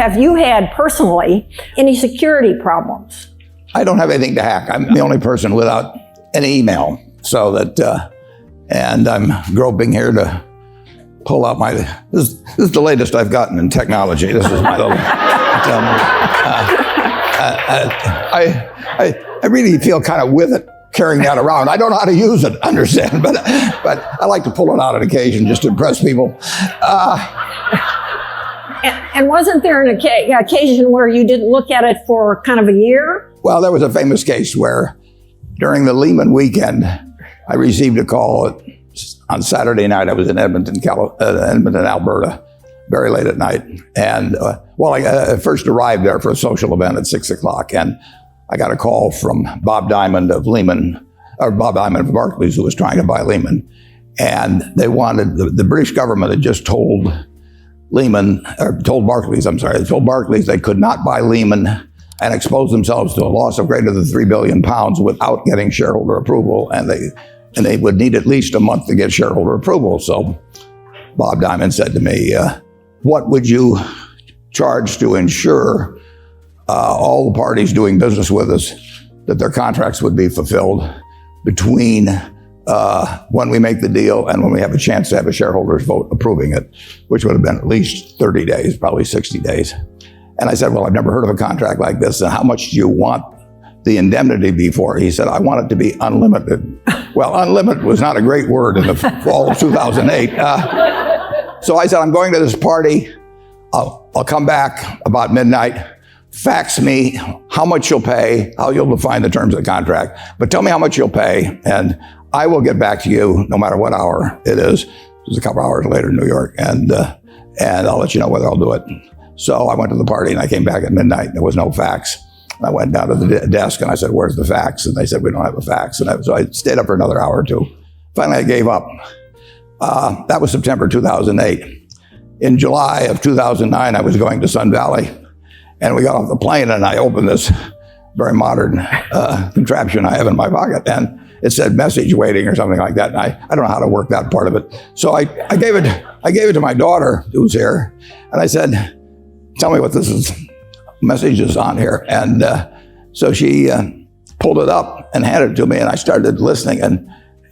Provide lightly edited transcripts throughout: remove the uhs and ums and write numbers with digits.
have you had personally any security problems? I don't have anything to hack. I'm the only person without an email. So that, and I'm groping here to pull out my, this is the latest I've gotten in technology. This is my little, I really feel kind of with it, carrying that around. I don't know how to use it, understand, but I like to pull it out on occasion just to impress people. And wasn't there an occasion where you didn't look at it for kind of a year? Well, there was a famous case where during the Lehman weekend, I received a call on Saturday night. I was in Edmonton, Alberta, very late at night. And I first arrived there for a social event at 6 o'clock. And I got a call from Bob Diamond of Barclays, who was trying to buy Lehman. And they wanted, the British government had just told Barclays they could not buy Lehman and expose themselves to a loss of greater than £3 billion without getting shareholder approval. And they would need at least a month to get shareholder approval. So Bob Diamond said to me, what would you charge to ensure all the parties doing business with us that their contracts would be fulfilled between when we make the deal and when we have a chance to have a shareholders vote approving it, which would have been at least 30 days, probably 60 days. And I said, well, I've never heard of a contract like this. And how much do you want the indemnity be for? He said, I want it to be unlimited. Well, unlimited was not a great word in the fall of 2008. So I said, I'm going to this party. I'll come back about midnight. Fax me how much you'll pay, how you'll define the terms of the contract, but tell me how much you'll pay, and I will get back to you no matter what hour it is. It was a couple hours later in New York, and I'll let you know whether I'll do it. So I went to the party, and I came back at midnight, and there was no fax. I went down to the desk, and I said, where's the fax? And they said, we don't have a fax. And so I stayed up for another hour or two. Finally, I gave up. That was September 2008. In July of 2009, I was going to Sun Valley, and we got off the plane, and I opened this very modern contraption I have in my pocket, and it said message waiting or something like that. And I don't know how to work that part of it. So I gave it to my daughter, who's here, and I said, tell me what this is. Message is on here. And so she pulled it up and handed it to me, and I started listening,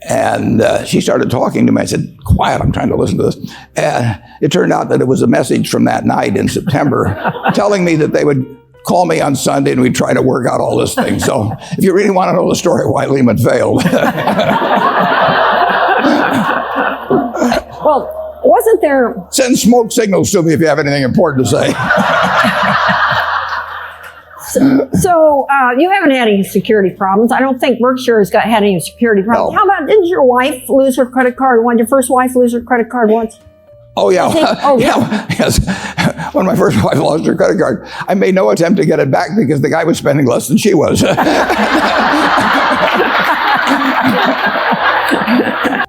and she started talking to me. I said, quiet, I'm trying to listen to this. And it turned out that it was a message from that night in September telling me that they would call me on Sunday and we'd try to work out all this thing. So if you really want to know the story of why Lehman failed. Well, wasn't there... Send smoke signals to me if you have anything important to say. So you haven't had any security problems. I don't think Berkshire has had any security problems. No. How about, didn't your wife lose her credit card once? Your first wife lose her credit card once? Oh, yeah. Yes. When my first wife lost her credit card, I made no attempt to get it back because the guy was spending less than she was.